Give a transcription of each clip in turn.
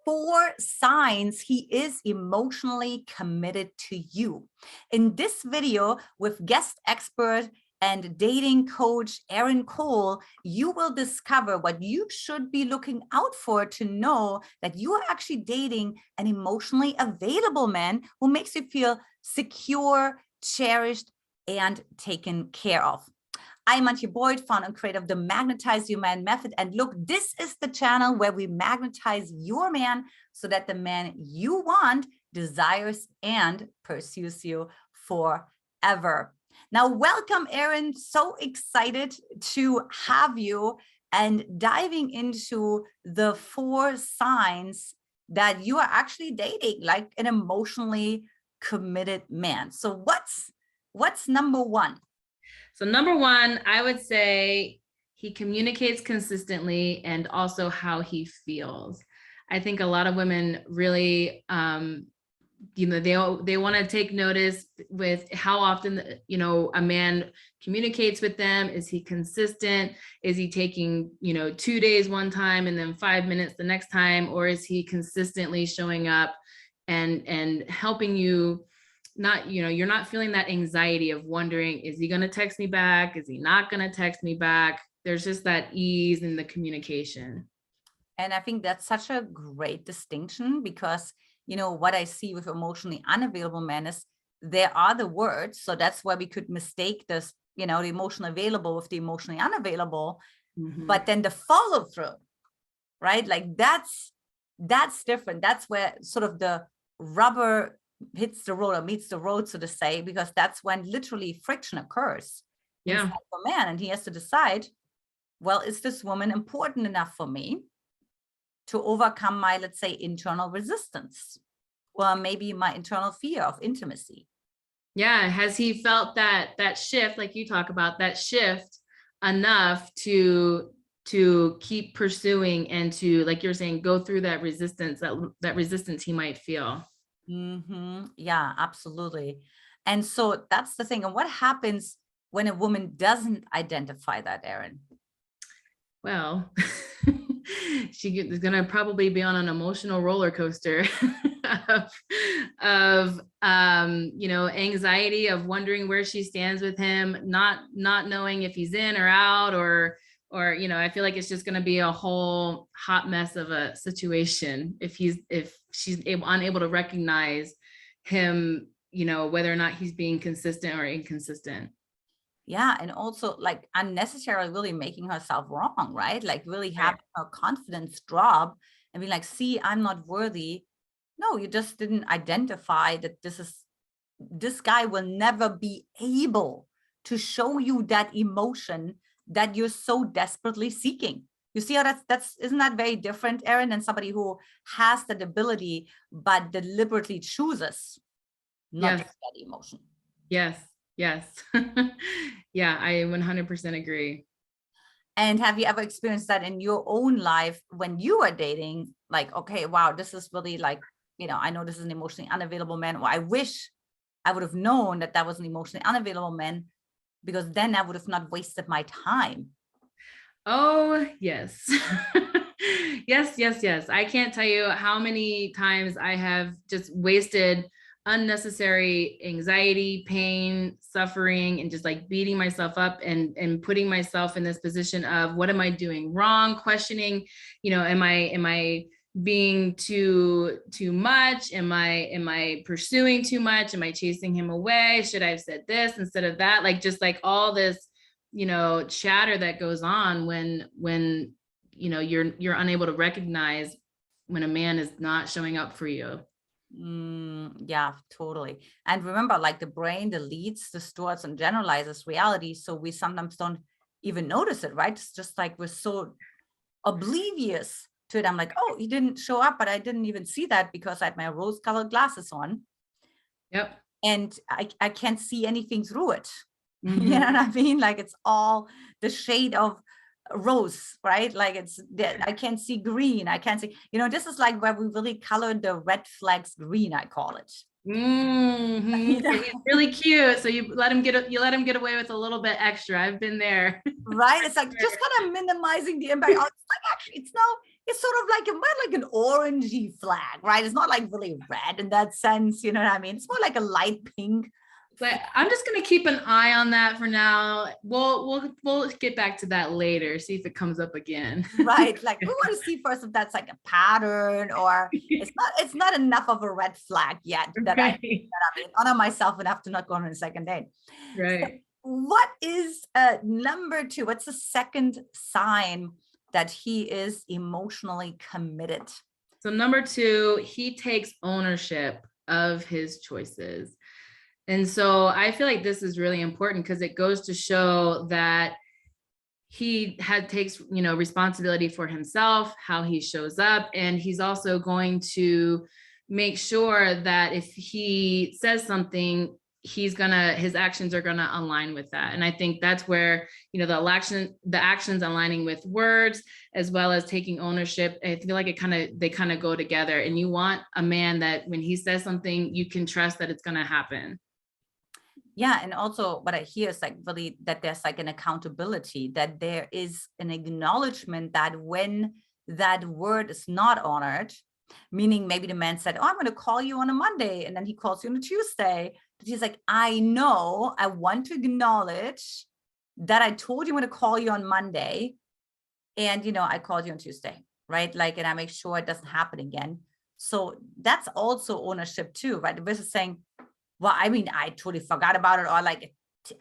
4 signs he is emotionally committed to you. In this video with guest expert and dating coach Erin Cole, you will discover what you should be looking out for to know that you are actually dating an emotionally available man who makes you feel secure, cherished, and taken care of. I'm Antia, founder and creator of the Magnetize Your Man method. And look, this is the channel where we magnetize your man so that the man you want desires and pursues you forever. Now, welcome, Erin. So excited to have you and diving into the 4 signs that you are actually dating like an emotionally committed man. So what's number 1? So number 1, I would say he communicates consistently and also how he feels. I think a lot of women really, they want to take notice with how often, a man communicates with them. Is he consistent? Is he taking, 2 days one time and then 5 minutes the next time? Or is he consistently showing up and helping you? Not, you're not feeling that anxiety of wondering, is he going to text me back? Is he not going to text me back? There's just that ease in the communication. And I think that's such a great distinction because, what I see with emotionally unavailable men is there are the words. So that's why we could mistake this, the emotionally available with the emotionally unavailable, but then the follow through, right? Like that's different. That's where sort of the rubber hits the road or meets the road, so to say, because that's when literally friction occurs. Yeah. For a man, and he has to decide, well, is this woman important enough for me to overcome my, let's say, internal resistance, or maybe my internal fear of intimacy? Yeah. Has he felt that shift, like you talk about, that shift enough to keep pursuing and to, like you're saying, go through that resistance, that resistance he might feel? Yeah, absolutely. And so that's the thing. And what happens when a woman doesn't identify that, Erin? Well, she is going to probably be on an emotional roller coaster of anxiety, of wondering where she stands with him, not knowing if he's in or out, or I feel like it's just going to be a whole hot mess of a situation if she's unable to recognize him, whether or not he's being consistent or inconsistent. Yeah. And also like unnecessarily really making herself wrong, right? Like really having her confidence drop and be like, see, I'm not worthy. No, you just didn't identify that this guy will never be able to show you that emotion that you're so desperately seeking. You see how isn't that very different, Erin, than somebody who has that ability, but deliberately chooses not to get that emotion? Yes. Yes. Yeah, I 100% agree. And have you ever experienced that in your own life when you are dating? Like, okay, wow, this is really like, I know this is an emotionally unavailable man. Or I wish I would have known that was an emotionally unavailable man, because then I would have not wasted my time. Oh, yes. Yes. I can't tell you how many times I have just wasted unnecessary anxiety, pain, suffering, and just like beating myself up and putting myself in this position of, what am I doing wrong? Questioning, am I being too much? Am I pursuing too much? Am I chasing him away? Should I have said this instead of that? Like, just like all this, chatter that goes on when you're unable to recognize when a man is not showing up for you. Yeah, totally. And remember, like the brain deletes, distorts, and generalizes reality. So we sometimes don't even notice it, right? It's just like we're so oblivious to it. I'm like, oh, he didn't show up, but I didn't even see that because I had my rose-colored glasses on. Yep. And I can't see anything through it. You know what I mean? Like it's all the shade of rose, right? Like I can't see green. I can't see, this is like where we really colored the red flags green, I call it. He's really cute. So you let him get away with a little bit extra. I've been there. Right? It's like just kind of minimizing the impact. It's like, actually, it's sort of like more like an orangey flag, right? It's not like really red in that sense, you know what I mean? It's more like a light pink. But I'm just gonna keep an eye on that for now. We'll get back to that later, see if it comes up again. Right. Like we want to see first if that's like a pattern, or it's not enough of a red flag yet that I mean, honor myself enough to not go on a second date. Right. So what is number 2? What's the second sign that he is emotionally committed? So number 2, he takes ownership of his choices. And so I feel like this is really important because it goes to show that he takes, responsibility for himself, how he shows up. And he's also going to make sure that if he says something, his actions are gonna align with that. And I think that's where, the actions aligning with words, as well as taking ownership. I feel like they kind of go together. And you want a man that when he says something, you can trust that it's gonna happen. Yeah. And also what I hear is like really that there's like an accountability, that there is an acknowledgement that when that word is not honored, meaning maybe the man said, oh, I'm going to call you on a Monday, and then he calls you on a Tuesday. But he's like, I know, I want to acknowledge that I told you I'm going to call you on Monday. And, I called you on Tuesday, right? Like, and I make sure it doesn't happen again. So that's also ownership too, right? Versus saying, well, I mean, I totally forgot about it, or like,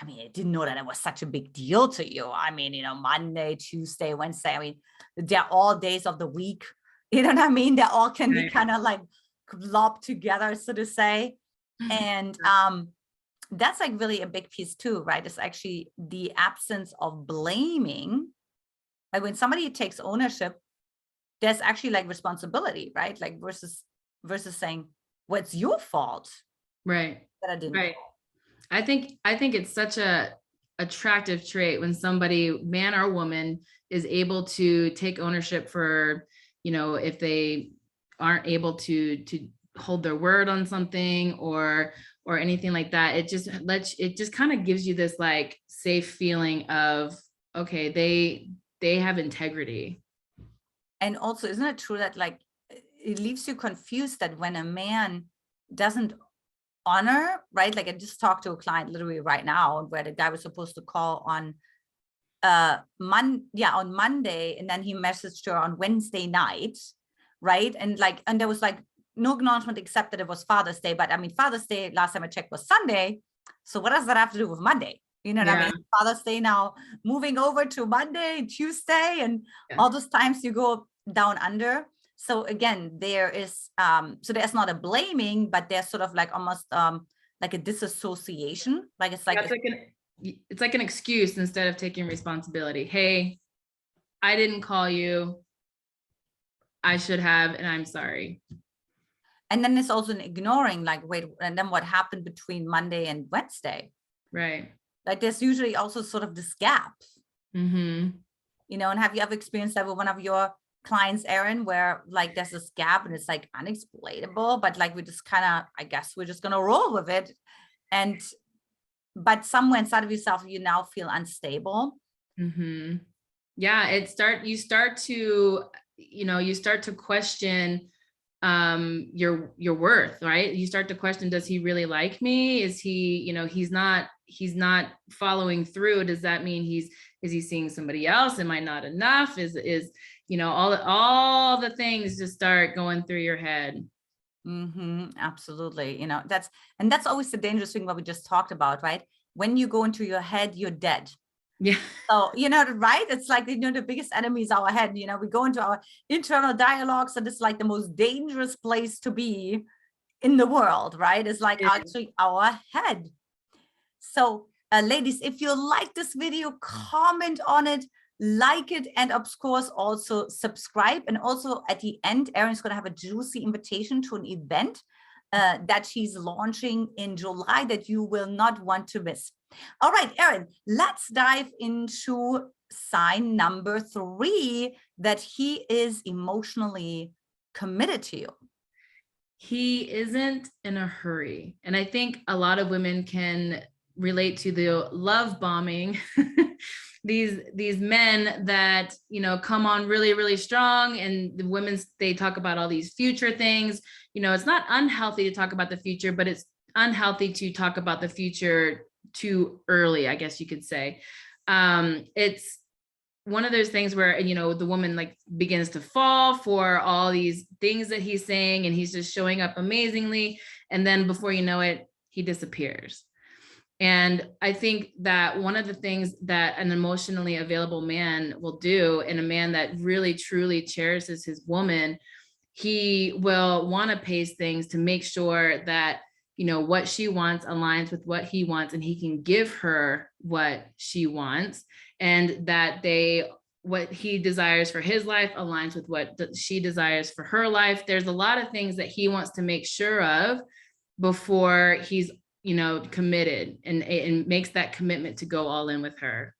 I mean, I didn't know that it was such a big deal to you. I mean, Monday, Tuesday, Wednesday, I mean, they're all days of the week. You know what I mean? They all can be kind of like lobbed together, so to say. And that's like really a big piece too, right? It's actually the absence of blaming. Like when somebody takes ownership, there's actually like responsibility, right? Like versus saying, well, it's your fault. Right. That I didn't. Right. I think it's such a attractive trait when somebody, man or woman, is able to take ownership for, if they aren't able to hold their word on something or anything like that. It just kind of gives you this like safe feeling of, okay, they have integrity. And also, isn't it true that like it leaves you confused that when a man doesn't honor, right? Like I just talked to a client literally right now where the guy was supposed to call on Monday, and then he messaged her on Wednesday night, right? And there was like no acknowledgement except that it was Father's Day. But I mean, Father's Day last time I checked was Sunday. So what does that have to do with Monday? You know what I mean? Father's Day now moving over to Monday, Tuesday, and all those times you go down under. So again, there is so there's not a blaming, but there's sort of like almost like a disassociation. Like it's like it's like an excuse instead of taking responsibility. Hey, I didn't call you. I should have, and I'm sorry. And then there's also an ignoring, like, wait, and then what happened between Monday and Wednesday? Right. Like there's usually also sort of this gap. Mm-hmm. And have you ever experienced that with one of your clients, Erin, where like there's this gap and it's like unexplainable, but like we just kind of, I guess we're just gonna roll with it. But somewhere inside of yourself, you now feel unstable. Mm-hmm. Yeah, you start to question your worth, right? You start to question, does he really like me? Is he, he's not following through. Does that mean is he seeing somebody else? Am I not enough? Is all the things just start going through your head. Absolutely. That's always the dangerous thing what we just talked about, right? When you go into your head, you're dead. Yeah. So, right? It's like, the biggest enemy is our head. We go into our internal dialogues, and it's like the most dangerous place to be in the world, right? It's like actually our head. So, ladies, if you like this video, comment on it, like it, and of course also subscribe. And also at the end, Erin's going to have a juicy invitation to an event that she's launching in July that you will not want to miss. All right, Erin, let's dive into sign number 3, that he is emotionally committed to you. He isn't in a hurry. And I think a lot of women can relate to the love bombing. These men that, you know, come on really, really strong, and the women's, they talk about all these future things. You know, it's not unhealthy to talk about the future, but it's unhealthy to talk about the future too early, I guess you could say. It's one of those things where, you know, the woman like begins to fall for all these things that he's saying, and he's just showing up amazingly. And then before you know it, he disappears. And I think that one of the things that an emotionally available man will do, and a man that really truly cherishes his woman, he will want to pace things to make sure that, you know, what she wants aligns with what he wants, and he can give her what she wants, and that what he desires for his life aligns with what she desires for her life. There's a lot of things that he wants to make sure of before he's, you know, committed, and makes that commitment to go all in with her.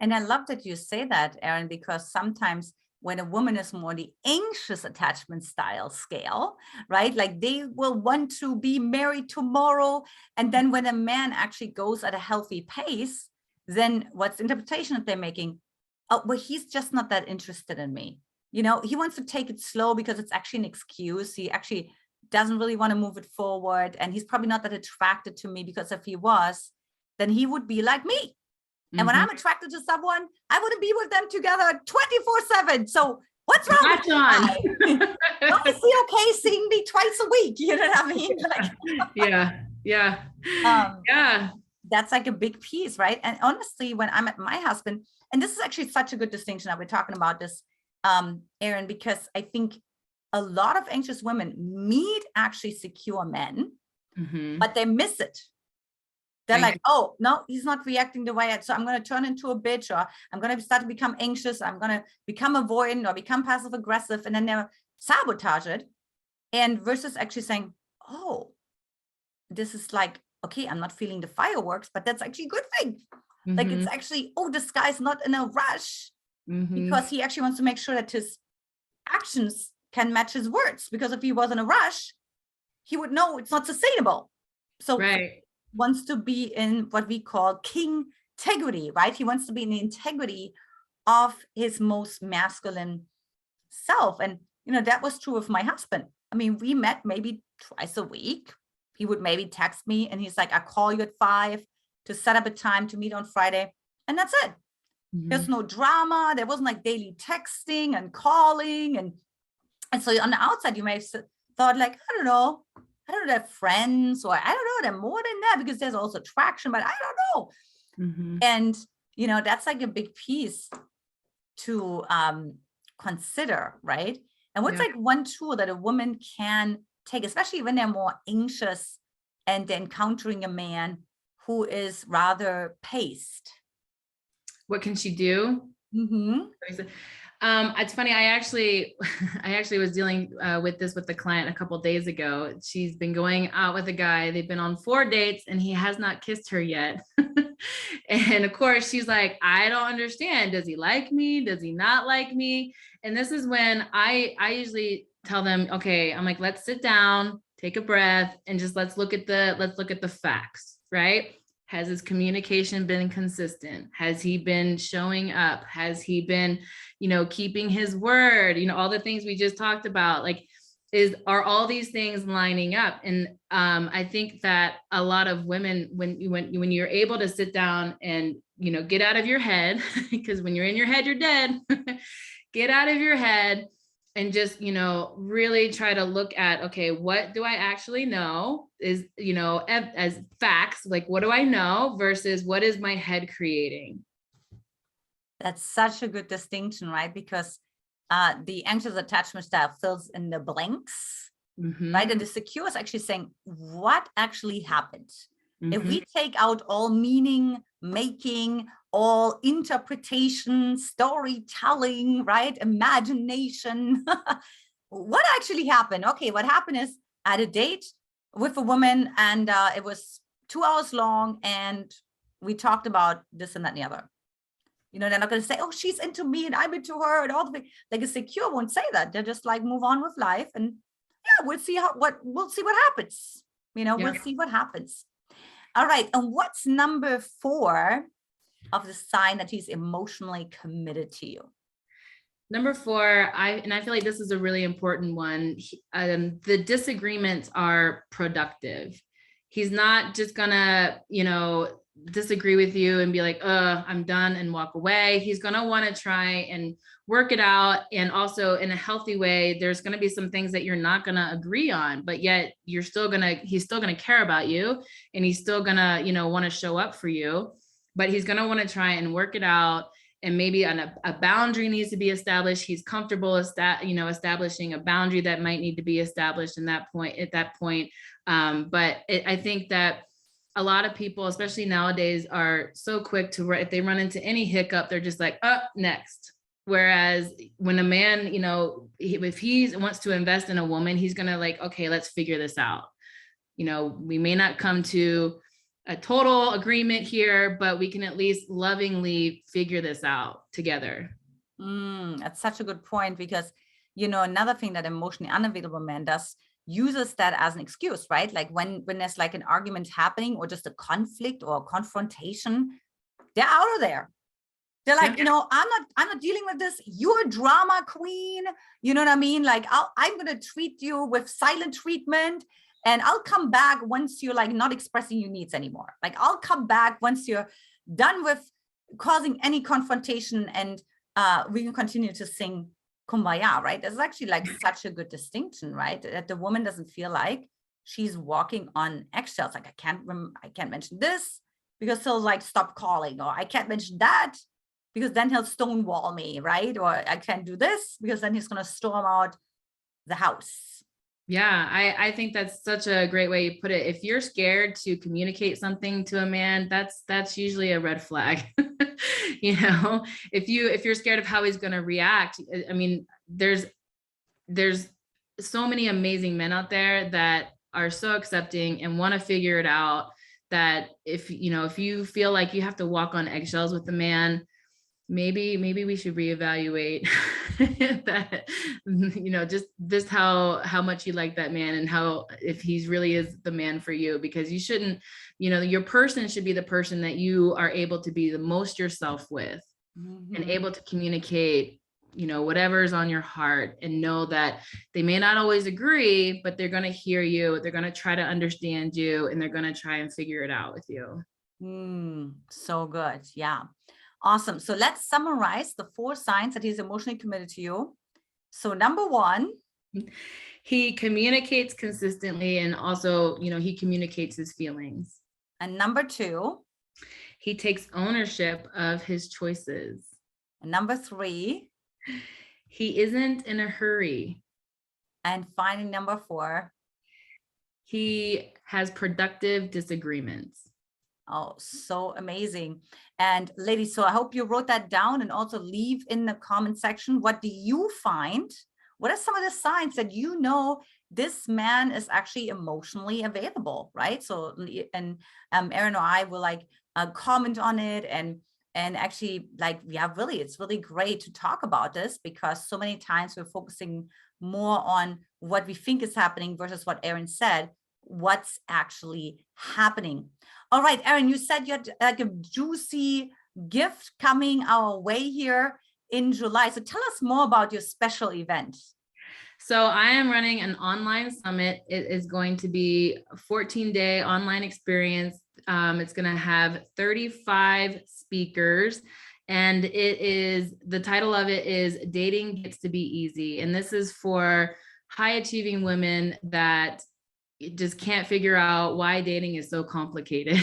And I love that you say that, Erin, because sometimes when a woman is more the anxious attachment style scale, right? Like they will want to be married tomorrow. And then when a man actually goes at a healthy pace, then what's the interpretation that they're making? Oh, well, he's just not that interested in me. You know, he wants to take it slow because it's actually an excuse. He actually doesn't really want to move it forward. And he's probably not that attracted to me, because if he was, then he would be like me. And when I'm attracted to someone, I want to be with them together 24/7. So what's wrong with you? Why is he okay seeing me twice a week? You know what I mean? Like, yeah. That's like a big piece, right? And honestly, when I met my husband, and this is actually such a good distinction that we're talking about this, Erin, because I think a lot of anxious women meet actually secure men, but they miss it. They're like, oh, no, he's not reacting the way so I'm going to turn into a bitch, or I'm going to start to become anxious. I'm going to become avoidant or become passive aggressive, and then they sabotage it. And versus actually saying, oh, this is like, okay, I'm not feeling the fireworks, but that's actually a good thing. Like it's actually, oh, this guy's not in a rush, because he actually wants to make sure that his actions can match his words. Because if he was in a rush, he would know it's not sustainable. So wants to be in what we call king integrity, right? He wants to be in the integrity of his most masculine self. And, you know, that was true of my husband. I mean, we met maybe twice a week. He would maybe text me and he's like, I'll call you at 5 to set up a time to meet on Friday. And that's it. There's no drama. There wasn't like daily texting and calling. And so on the outside, you may have thought like, I don't know, they're friends, or I don't know, they're more than that, because there's also attraction, but I don't know. And, you know, that's like a big piece to consider, right? And what's like one tool that a woman can take, especially when they're more anxious and they're encountering a man who is rather paced? What can she do? It's funny. I actually was dealing with this with the client a couple of days ago. She's been going out with a guy. They've been on 4 dates and he has not kissed her yet. And of course she's like, I don't understand. Does he like me? Does he not like me? And this is when I usually tell them, okay, I'm like, let's sit down, take a breath, and just let's look at the facts, right? Has his communication been consistent? Has he been showing up? Has he been, you know, keeping his word? You know, all the things we just talked about, like, are all these things lining up? And I think that a lot of women, when you're able to sit down and, you know, get out of your head, because when you're in your head, you're dead. Get out of your head and just, you know, really try to look at, okay, what do I actually know is, you know, as facts, like, what do I know versus what is my head creating? That's such a good distinction, right? Because the anxious attachment style fills in the blanks, right? And the secure is actually saying what actually happened. If we take out all meaning making, all interpretation, storytelling, right? Imagination, what actually happened? Okay, what happened is I had a date with a woman, and it was 2 hours long, and we talked about this and that and the other. You know, they're not going to say, oh, she's into me and I'm into her and all the things. Like a secure won't say that. They're just like, move on with life. And yeah, we'll see what happens. You know, we'll see what happens. All right. And what's number 4 of the sign that he's emotionally committed to you? Number 4, I feel like this is a really important one. The disagreements are productive. He's not just gonna, disagree with you and be like, I'm done and walk away. He's gonna want to try and work it out. And also in a healthy way, there's gonna be some things that you're not gonna agree on, but yet he's still gonna care about you, and he's still gonna, want to show up for you, but he's gonna want to try and work it out. And maybe a boundary needs to be established. He's comfortable establishing a boundary that might need to be established at that point. But I think that a lot of people, especially nowadays, are so quick to, if they run into any hiccup, they're just like, next. Whereas when a man, if he wants to invest in a woman, he's gonna like, okay, let's figure this out. We may not come to a total agreement here, but we can at least lovingly figure this out together. That's such a good point, because, another thing that emotionally unavailable man does, uses that as an excuse, right? Like when there's like an argument happening or just a conflict or a confrontation, they're out of there. They're like, I'm not dealing with this. You're a drama queen. You know what I mean? Like I'm going to treat you with silent treatment. And I'll come back once you're like not expressing your needs anymore. Like I'll come back once you're done with causing any confrontation, and we can continue to sing Kumbaya, right? That's actually like such a good distinction, right? That the woman doesn't feel like she's walking on eggshells. Like I can't mention this because he'll like stop calling, or I can't mention that because then he'll stonewall me, right? Or I can't do this because then he's going to storm out the house. Yeah, I think that's such a great way you put it. If you're scared to communicate something to a man, that's usually a red flag. If you're scared of how he's going to react, I mean, there's so many amazing men out there that are so accepting and want to figure it out, that if you feel like you have to walk on eggshells with the man, maybe we should reevaluate that, just how much you like that man, and how, if he's really is the man for you, because you shouldn't, your person should be the person that you are able to be the most yourself with, and able to communicate, whatever's on your heart, and know that they may not always agree, but they're going to hear you, they're going to try to understand you, and they're going to try and figure it out with you. So good. Yeah. Awesome. So let's summarize the 4 signs that he's emotionally committed to you. So number 1, he communicates consistently, and also, he communicates his feelings. And number 2, he takes ownership of his choices. And number 3, he isn't in a hurry. And finally, number 4, he has productive disagreements. Oh, so amazing. And ladies, so I hope you wrote that down, and also leave in the comment section, what do you find? What are some of the signs that this man is actually emotionally available, right? So, and Erin or I will like comment on it, and actually like, really, it's really great to talk about this, because so many times we're focusing more on what we think is happening versus what Erin said, what's actually happening. All right, Erin, you said you had like a juicy gift coming our way here in July. So tell us more about your special event. So I am running an online summit. It is going to be a 14-day online experience. It's going to have 35 speakers, and the title of it is Dating Gets to Be Easy. And this is for high achieving women that just can't figure out why dating is so complicated.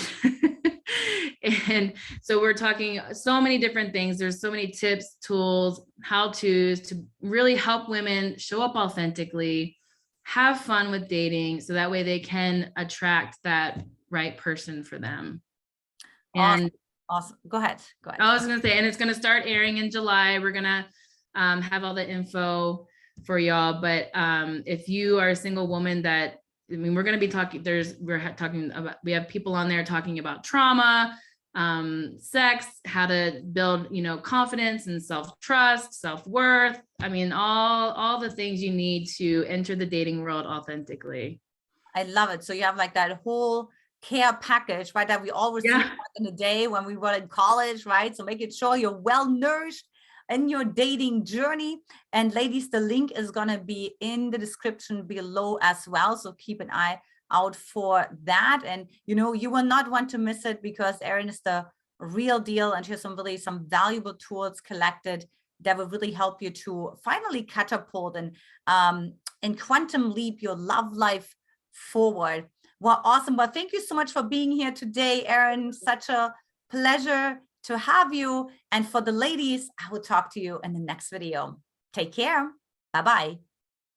And so we're talking so many different things. There's so many tips, tools, how-tos to really help women show up authentically, have fun with dating, so that way they can attract that right person for them. And awesome. Go ahead. I was going to say, and it's going to start airing in July. We're going to have all the info for y'all. But if you are a single woman we're going to be talking, we have people on there talking about trauma, sex, how to build, confidence and self-trust, self-worth. I mean, all the things you need to enter the dating world authentically. I love it. So you have like that whole care package, right, that we all received Yeah. back in the day when we were in college, right? So making sure you're well nourished in your dating journey. And ladies, the link is going to be in the description below as well. So keep an eye out for that. And you know, you will not want to miss it, because Erin is the real deal, and she has some valuable tools collected that will really help you to finally catapult and quantum leap your love life forward. Well, awesome. Well, thank you so much for being here today, Erin. Such a pleasure to have you. And for the ladies, I will talk to you in the next video. Take care. Bye-bye.